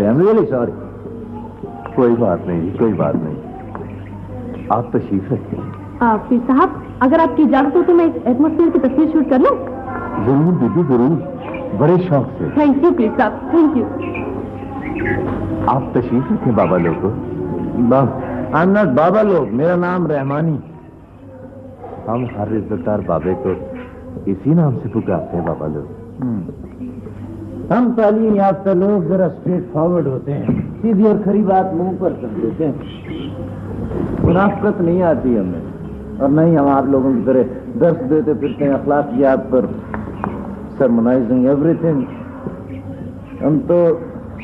I'm really sorry. کوئی بات نہیں آپ تشریف رکھیں. پیر صاحب اگر آپ کی اجازت ہو تو میں اس ایٹماسفیئر کی تصویر شوٹ کر لوں؟ ضرور بیبی ضرور، بڑے شوق سے. تھینک یو پیر صاحب، تھینک یو. آپ تشریف رکھیں بابا لوگ. I'm not بابا لوگ، میرا نام رحمانی. ہم ہر عزتدار بابے کو اسی نام سے پکارتے ہیں بابا لوگ. ہم تعلیم یافتہ لوگ ذرا اسٹریٹ فارورڈ ہوتے ہیں، سیدھی اور کھری بات منہ پر کر دیتے ہیں. منافقت نہیں آتی ہمیں، اور نہیں ہم آپ لوگوں کی طرح درس دیتے پھرتے ہیں اخلاقیات پر، سرمنائزنگ ایوری تھنگ. ہم تو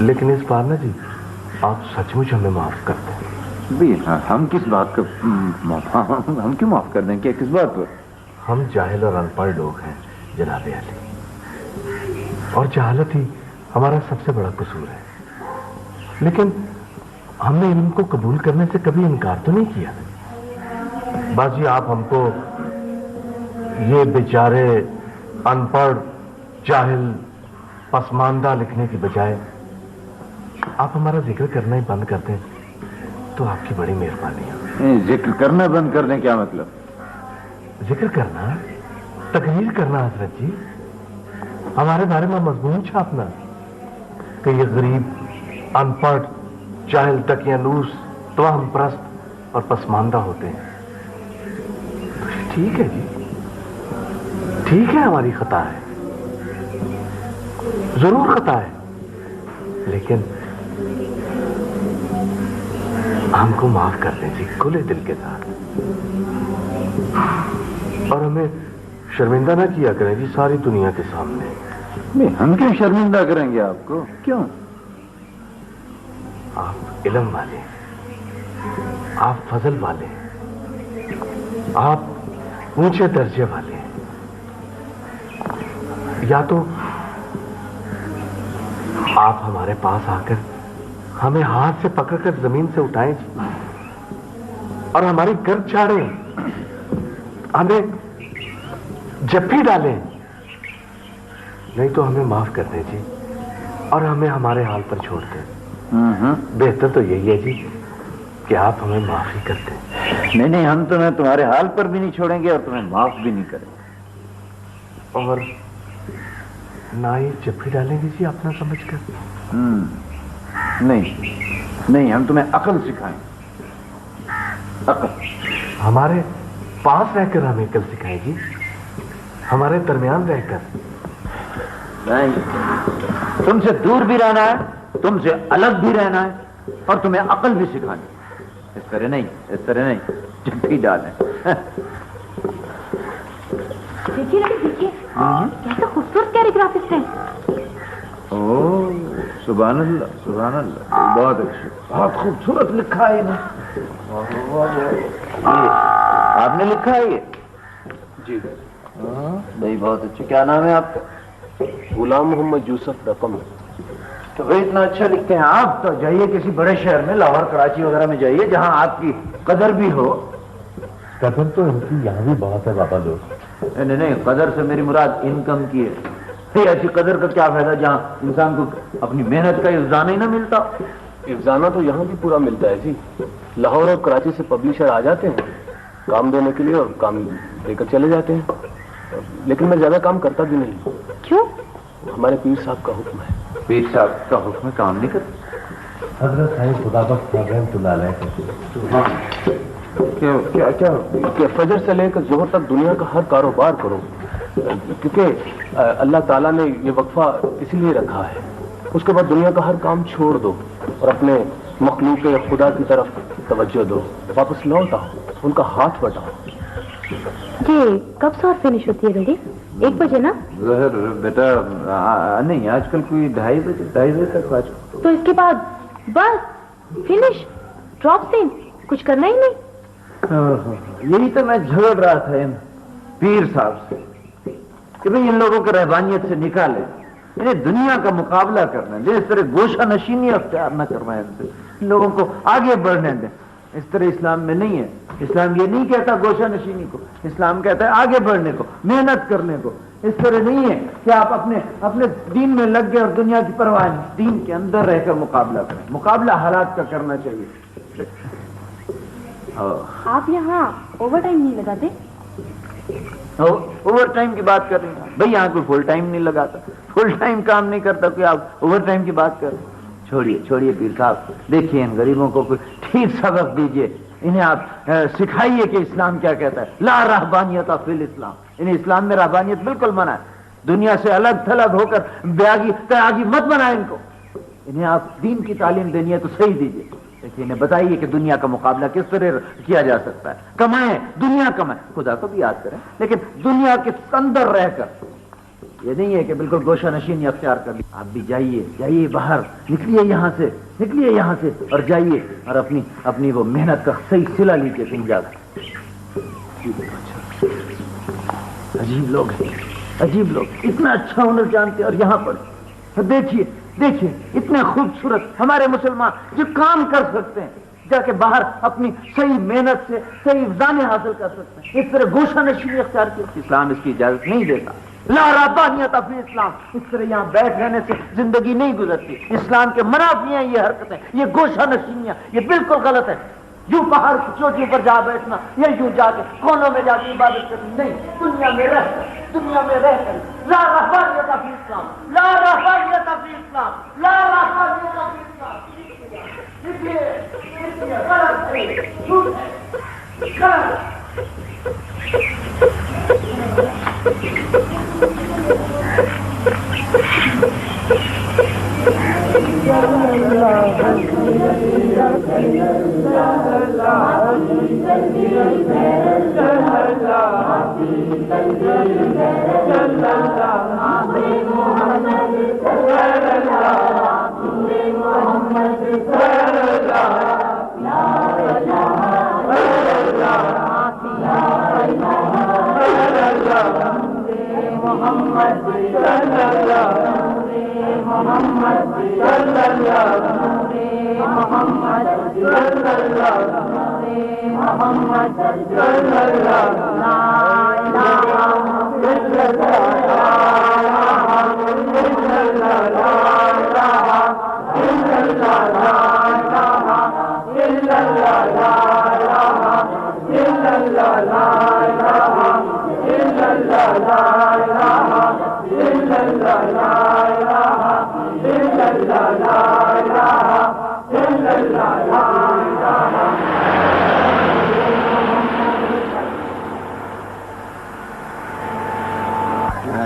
لیکن اس بار نا جی آپ سچ مچ ہمیں معاف کر دیں. بھی ہم کس بات کا ہم کیوں معاف کر دیں؟ کیا کس بات پر؟ ہم جاہل اور ان پڑھ لوگ ہیں جناب علی, اور جہالت ہی ہمارا سب سے بڑا قصور ہے. لیکن ہم نے علم کو قبول کرنے سے کبھی انکار تو نہیں کیا. باجی آپ ہم کو یہ بیچارے ان پڑھ جاہل پسماندہ لکھنے کی بجائے آپ ہمارا ذکر کرنا ہی بند کر دیں تو آپ کی بڑی مہربانی ہے. ذکر کرنا بند کر دیں کیا مطلب؟ ذکر کرنا, تقریر کرنا حضرت جی, ہمارے بارے میں مضمون چھاپنا کہ یہ غریب ان پڑھ جاہل تقیانوس توہم پرست اور پسماندہ ہوتے ہیں. ٹھیک ہے جی, ٹھیک ہے, ہماری خطا ہے, ضرور خطا ہے, لیکن ہم کو معاف کر دیں جی کھلے دل کے ساتھ, اور ہمیں شرمندہ نہ کیا کریں جی ساری دنیا کے سامنے. ہم کیوں شرمندہ کریں گے آپ کو؟ کیوں؟ آپ علم والے, آپ فضل والے, آپ اونچے درجے والے, یا تو آپ ہمارے پاس آ کر ہمیں ہاتھ سے پکڑ کر زمین سے اٹھائیں جی اور ہماری گرد چھاڑیں, ہمیں جپھی ڈالیں, نہیں تو ہمیں معاف کر دیں جی اور ہمیں ہمارے حال پر چھوڑ دیں. بہتر تو یہی ہے جی کہ آپ ہمیں معاف ہی کر دیں. نہیں, ہم تمہیں تمہارے حال پر بھی نہیں چھوڑیں گے اور تمہیں معاف بھی نہیں کریں گے, اور نہ ہی جپھی ڈالیں گے جی اپنا سمجھ کر. نہیں, ہم تمہیں عقل سکھائیں. عقل ہمارے پاس رہ کر ہمیں عقل سکھائے گی, ہمارے درمیان رہ کر. نہیں, تم سے دور بھی رہنا ہے, تم سے الگ بھی رہنا ہے, اور تمہیں عقل بھی سکھانی. اس طرح نہیں, جپھی ڈالیں. دیکھیے دیکھیے کیسا خوبصورت کیلیگرافسٹ ہے. اوہ سبحان اللہ, سبحان اللہ, بہت اچھا, بہت خوبصورت لکھا ہے آپ نے لکھا ہے یہ؟ جی بھائی بہت اچھا. کیا نام ہے آپ کا؟ غلام محمد یوسف رقم. تو بھائی اتنا اچھا لکھتے ہیں آپ, تو جائیے کسی بڑے شہر میں, لاہور کراچی وغیرہ میں جائیے جہاں آپ کی قدر بھی ہو. قدر تو ان کی یہاں بھی بہت ہے بابا لوگ. نہیں, قدر سے میری مراد انکم کی ہے. ایسی قدر کا کیا فائدہ جہاں انسان کو اپنی محنت کا افزانہ ہی نہ ملتا. افزانہ تو یہاں بھی پورا ملتا ہے جی. لاہور اور کراچی سے پبلشر آ جاتے ہیں کام دینے کے لیے اور کام دے کر چلے جاتے ہیں, لیکن میں زیادہ کام کرتا بھی نہیں. کیوں؟ ہمارے پیر صاحب کا حکم ہے. پیر صاحب کا حکم ہے, کام نہیں کرتے. حضرت صاحب خدا بخش رحمۃ اللہ علیہ کہ فجر سے لے کر ظہر تک دنیا کا ہر کاروبار کرو, کیونکہ اللہ تعالیٰ نے یہ وقفہ اسی لیے رکھا ہے. اس کے بعد دنیا کا ہر کام چھوڑ دو اور اپنے مخلوق خدا کی طرف توجہ دو, واپس لوٹ آؤ, ان کا ہاتھ بٹاؤ. جی کب سے فنش ہوتی ہے بیٹی؟ 1 بجے نا؟ ظہر بیٹا نہیں, آج کل کوئی 2:30 بجے تک. آج تو اس کے بعد بس فنش, ڈراپ سین, کچھ کرنا ہی نہیں. یہی تو میں جھگڑ رہا تھا ان پیر صاحب سے کہ بھئی ان لوگوں کو رہبانیت سے نکالے, انہیں دنیا کا مقابلہ کرنا دیں, اس طرح گوشہ نشینی اختیار نہ کروائیں, ان لوگوں کو آگے بڑھنے دیں. اس طرح اسلام میں نہیں ہے. اسلام یہ نہیں کہتا گوشہ نشینی کو, اسلام کہتا ہے آگے بڑھنے کو, محنت کرنے کو. اس طرح نہیں ہے کہ آپ اپنے دین میں لگ گئے اور دنیا کی پرواہ نہیں, دین کے اندر رہ کر مقابلہ کریں. مقابلہ حالات کا کرنا چاہیے. آپ یہاں اوور ٹائم نہیں لگاتے؟ اوور ٹائم کی بات کر رہے ہیں بھائی, یہاں کوئی فل ٹائم نہیں لگاتا, فل ٹائم کام نہیں کرتا کوئی, آپ اوور ٹائم کی بات کر رہے ہیں. چھوڑیے پیر صاحب, دیکھیے ان غریبوں کو کوئی ٹھیک سبق دیجیے, انہیں آپ سکھائیے کہ اسلام کیا کہتا ہے. لا رہبانیت فی الاسلام, انہیں اسلام میں رہبانیت بالکل منع ہے. دنیا سے الگ تھلگ ہو کر بیاگی مت بنائیں ان کو. انہیں آپ دین کی تعلیم دینی ہے تو صحیح دیجیے. دیکھیے انہیں بتائیے کہ دنیا کا مقابلہ کس طرح کیا جا سکتا ہے. کمائیں, دنیا کمائیں, خدا کو بھی یاد کریں, لیکن دنیا کے اندر رہ کر یہ نہیں ہے کہ بالکل گوشہ نشینی اختیار کر لی. آپ بھی جائیے جائیے باہر, نکلیے یہاں سے اور جائیے اور اپنی وہ محنت کا صحیح صلہ لیجیے تم جا کر. عجیب لوگ ہیں, عجیب لوگ, اتنا اچھا ہنر جانتے اور یہاں پر دیکھیے اتنے خوبصورت ہمارے مسلمان جو کام کر سکتے ہیں, جا کے باہر اپنی صحیح محنت سے صحیح وزانے حاصل کر سکتے ہیں. اس طرح گوشہ نشینی اختیار کی اسلام اس کی اجازت نہیں دیتا. لا رہبانیت فی اسلام, اس طرح یہاں بیٹھ رہنے سے زندگی نہیں گزرتی. اسلام کے منع بھی ہیں یہ حرکتیں, یہ گوشہ نشینیاں, یہ بالکل غلط ہے. یوں پہاڑ کی چوٹیوں پر جا بیٹھنا یا یوں جا کے کونوں میں جا کے عبادت کرنی نہیں. دنیا میں رہ کر لا رہبانیت فی اسلام, لا رہبانیت فی اسلام, لا رہبانیت فی اسلام. غلط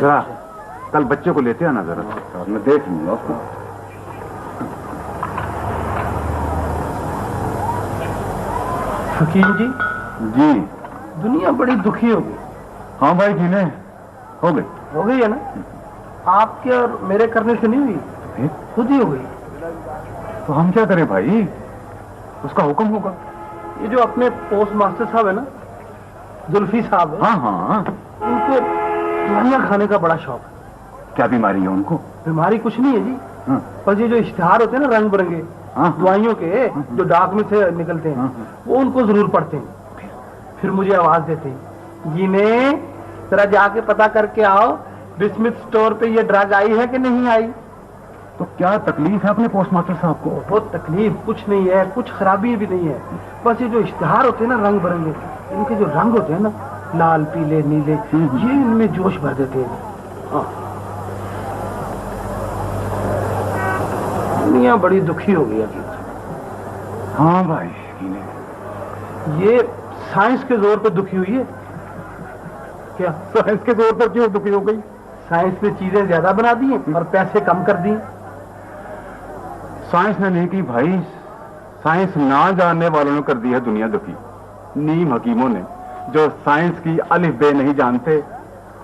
ذرا کل بچے کو لیتے آنا ذرا, میں دیکھ لوں گا اس کو. حکیم جی, جی دنیا بڑی دکھی ہو گئی. ہاں بھائی جی, نے ہو گئی ہے نا. آپ کے اور میرے کرنے سے نہیں ہوئی, خود ہی ہو گئی. تو ہم کیا کریں بھائی, اس کا حکم ہوگا. یہ جو اپنے پوسٹ ماسٹر صاحب ہے نا, زلفی صاحب, ہاں ان کو دوائیاں کھانے کا بڑا شوق ہے. کیا بیماری ہے ان کو؟ بیماری کچھ نہیں ہے جی, بس یہ جو اشتہار ہوتے ہیں نا رنگ برنگے دوائیوں کے جو ڈاک میں سے نکلتے ہیں, وہ ان کو ضرور پڑتے ہیں. پھر مجھے آواز دیتے ہیں, جی نے ذرا جا کے پتا کر کے آؤ بسمتھ اسٹور پہ یہ ڈرگ آئی ہے کہ نہیں آئی. تو کیا تکلیف ہے اپنے پوسٹ ماسٹر صاحب کو؟ بہت تکلیف, کچھ نہیں ہے, کچھ خرابی بھی نہیں ہے. بس یہ جو اشتہار ہوتے ہیں نا رنگ برنگے, ان کے جو رنگ ہوتے ہیں نا لال پیلے نیلے, یہ ان میں جوش بھر دیتے ہیں. دنیا بڑی دکھی ہو گئی ابھی. ہاں بھائی, یہ سائنس کے زور پہ دکھی ہوئی ہے. کیا سائنس کے زور پر کیوں دکھی ہو گئی؟ سائنس نے چیزیں زیادہ بنا دی ہیں اور پیسے کم کر دی. سائنس نے نہیں کی بھائی, سائنس نہ جاننے والوں نے کر دی ہے دنیا دکھی. نیم حکیموں نے جو سائنس کی الف بے نہیں جانتے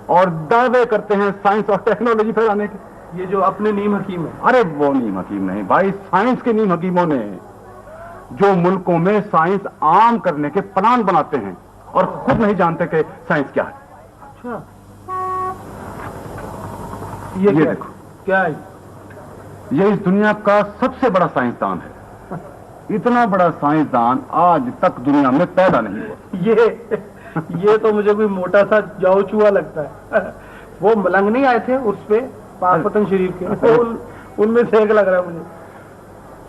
اور دعوے کرتے ہیں سائنس اور ٹیکنالوجی پھیلانے کے. یہ جو اپنے نیم حکیم ہیں, ارے وہ نیم حکیم نہیں بھائی, سائنس کے نیم حکیموں نے جو ملکوں میں سائنس عام کرنے کے پلان بناتے ہیں اور خود نہیں جانتے کہ سائنس کیا ہے. اچھا, یہ دیکھو کیا ہے, یہ اس دنیا کا سب سے بڑا سائنسدان ہے. اتنا بڑا سائنسدان آج تک دنیا میں پیدا نہیں ہوا. یہ تو مجھے کوئی موٹا سا جاؤ چوہا لگتا ہے. وہ ملنگ نہیں آئے تھے اس پہ پاک پتن شریف کے, ان میں سے ایک لگ رہا ہے مجھے.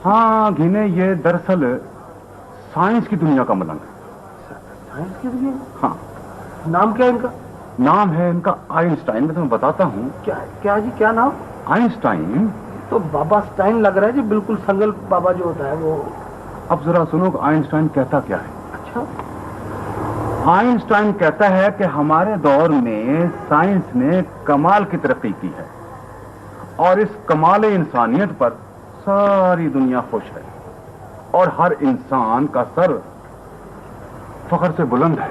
ہاں گھنے, یہ دراصل سائنس کی دنیا کا ملنگ ہے. سائنس کی دنیا؟ ہاں. نام کیا ان کا؟ نام ہے ان کا آئنسٹائن. میں تمہیں بتاتا ہوں. کیا جی, کیا نام؟ آئنسٹائن. تو بابا اسٹائن لگ رہا ہے جی, بالکل سنگل بابا جو ہوتا ہے وہ. اب ذرا سنو کہ آئنسٹائن کہتا کیا ہے. اچھا, آئنسٹائن کہتا ہے کہ ہمارے دور میں سائنس نے کمال کی ترقی کی ہے اور اس کمال انسانیت پر ساری دنیا خوش ہے اور ہر انسان کا سر فخر سے بلند ہے.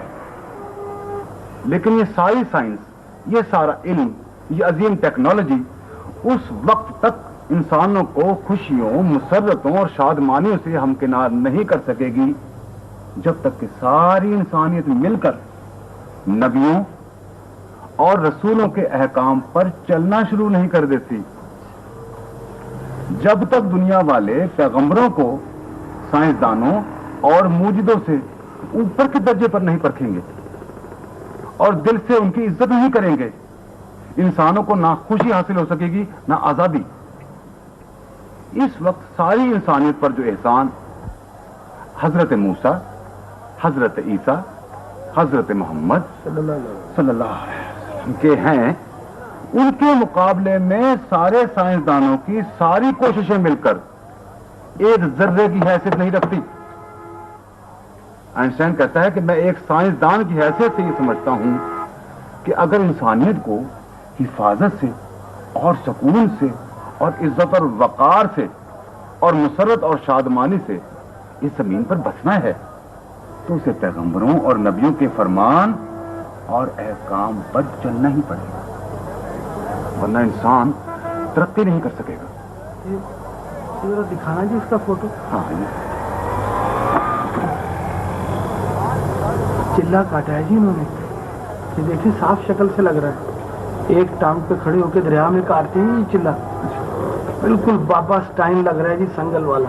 لیکن یہ ساری سائنس, یہ سارا علم یہ عظیم ٹیکنالوجی اس وقت تک انسانوں کو خوشیوں، مسرتوں اور شادمانیوں سے ہمکنار نہیں کر سکے گی جب تک کہ ساری انسانیت مل کر نبیوں اور رسولوں کے احکام پر چلنا شروع نہیں کر دیتی. جب تک دنیا والے پیغمبروں کو سائنسدانوں اور موجدوں سے اوپر کے درجے پر نہیں پرکھیں گے اور دل سے ان کی عزت نہیں کریں گے، انسانوں کو نہ خوشی حاصل ہو سکے گی نہ آزادی. اس وقت ساری انسانیت پر جو احسان حضرت موسیٰ، حضرت عیسیٰ، حضرت محمد صلی اللہ علیہ وسلم کے ہیں، ان کے مقابلے میں سارے سائنسدانوں کی ساری کوششیں مل کر ایک ذرے کی حیثیت نہیں رکھتی. آئنسٹائن کہتا ہے کہ میں ایک سائنسدان کی حیثیت سے یہ سمجھتا ہوں کہ اگر انسانیت کو حفاظت سے اور سکون سے اور عزت اور وقار سے اور مسرت اور شادمانی سے اس زمین پر بچنا ہے تو اسے پیغمبروں اور نبیوں کے فرمان اور احکام پر چلنا ہی پڑے گا، ورنہ انسان ترقی نہیں کر سکے گا. ذرا دکھانا جی اس کا فوٹو. ہاں چلا کاٹا ہے جی انہوں نے، یہ دیکھیں صاف شکل سے لگ رہا ہے. ایک ٹانگ پہ کھڑے ہو کے دریا میں کاٹتے ہیں یہ چلا، بالکل بابا سٹائن لگ رہا ہے جی، سنگل والا.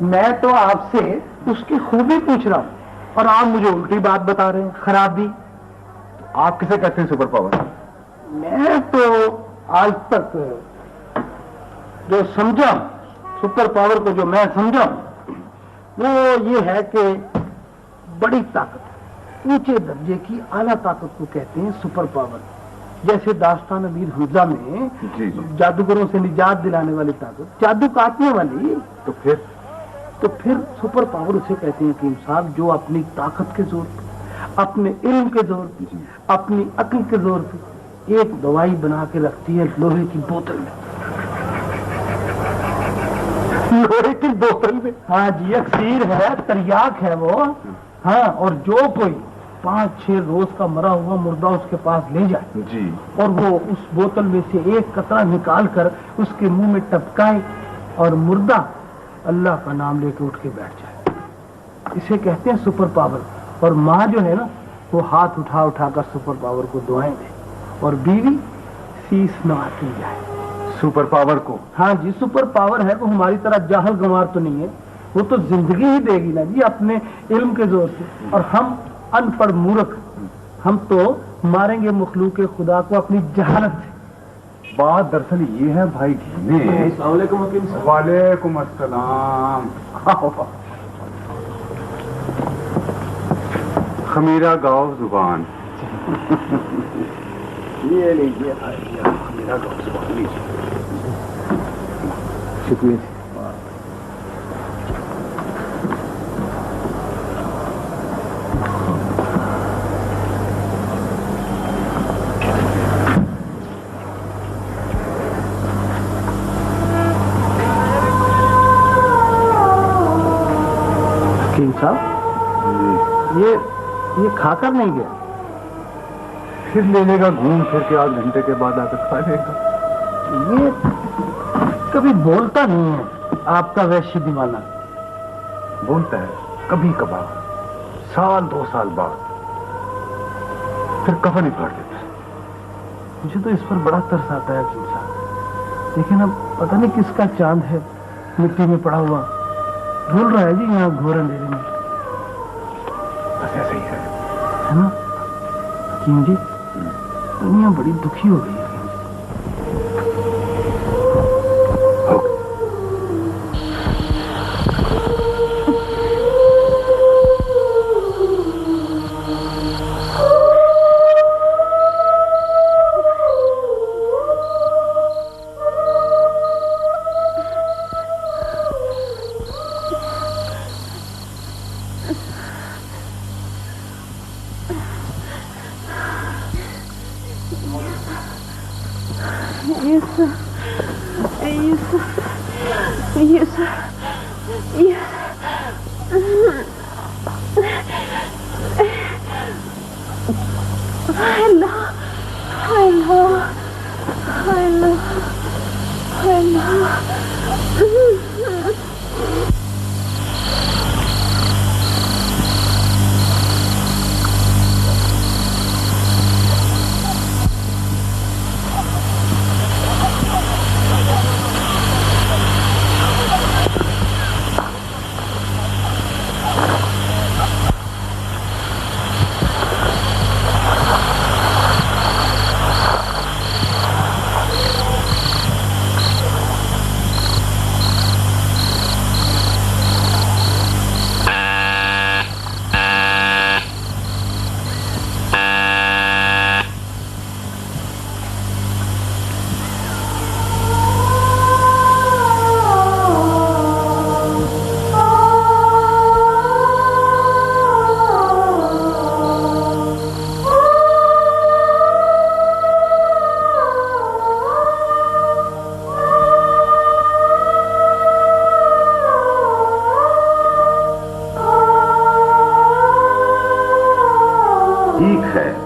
میں تو آپ سے اس کی خوبی پوچھ رہا ہوں اور آپ مجھے الٹی بات بتا رہے ہیں، خرابی. آپ کسے کہتے ہیں سپر پاور؟ میں تو آج تک جو سمجھا سپر پاور کو، جو میں سمجھا وہ یہ ہے کہ بڑی طاقت، اونچے درجے کی اعلیٰ طاقت کو کہتے ہیں سپر پاور. جیسے داستان امیر حمزہ میں جی جادوگروں سے نجات دلانے والی طاقت، جادو کاٹنے والی. تو پھر سپر پاور اسے کہتے ہیں حکیم صاحب جو اپنی طاقت کے زور پہ، اپنے علم کے زور پہ، اپنی عقل کے زور پہ ایک دوائی بنا کے رکھتی ہے لوہے کی بوتل میں. لوہے کی بوتل میں، ہاں جی، اکسیر ہے، تریاک ہے وہ. ہاں، اور جو کوئی 5-6 روز کا مرا ہوا مردہ اس کے پاس لے جائے جی اور وہ اس بوتل میں سے ایک قطرہ نکال کر اس کے منہ میں ٹپکائے اور مردہ اللہ کا نام لے کے اٹھ کے بیٹھ جائے، اسے کہتے ہیں سپر پاور. اور ماں جو ہے نا وہ ہاتھ اٹھا اٹھا کر سپر پاور کو دعائیں دے اور بیوی سیس نواتی جائے سپر پاور کو. ہاں جی، سپر پاور ہے وہ ہماری طرح جاہل گنوار تو نہیں ہے، وہ تو زندگی ہی دے گی نا جی اپنے علم کے زور سے. اور ہم ان پڑھ مورکھ، ہم تو ماریں گے مخلوق خدا کو اپنی جہالت سے. بات دراصل یہ ہے بھائی گھنے. السلام علیکم حکیم صاحب. وعلیکم السلام. خمیرہ گاؤ زبان. یہ لیجیے میرا زبان لیجیے. شکریہ. حکیم صاحب یہ کھا کر نہیں گیا؟ پھر لے لے گا گھوم پھر کے 8 گھنٹے کے بعد آ کر کھا لے گا. یہ کبھی بولتا نہیں ہے آپ کا ویشی دیوانہ. بولتا ہے کبھی کبھار، سال 2 سال بعد، پھر کفن ہی پھاڑ دیتا ہے. مجھے تو اس پر بڑا ترس آتا ہے حکیم صاحب، لیکن اب پتہ نہیں کس کا چاند ہے مٹی میں پڑا ہوا، ڈھول رہا ہے جی یہاں گھور اندھیرے میں. بس ایسے ہی ہے. ہے نا حکیم جی؟ دنیا بڑی دکھی ہو گئی ہے.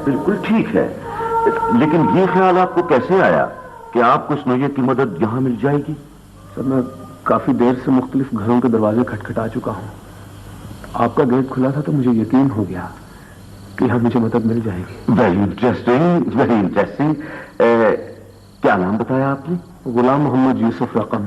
بالکل ٹھیک ہے، لیکن یہ خیال آپ کو کیسے آیا کہ آپ کو اس نوعیت کی مدد یہاں مل جائے گی؟ سر میں کافی دیر سے مختلف گھروں کے دروازے کھٹکھٹا چکا ہوں. آپ کا گیٹ کھلا تھا تو مجھے یقین ہو گیا کہ یہاں مجھے مدد مل جائے گی. Very interesting, very interesting. کیا نام بتایا آپ نے؟ غلام محمد یوسف رقم،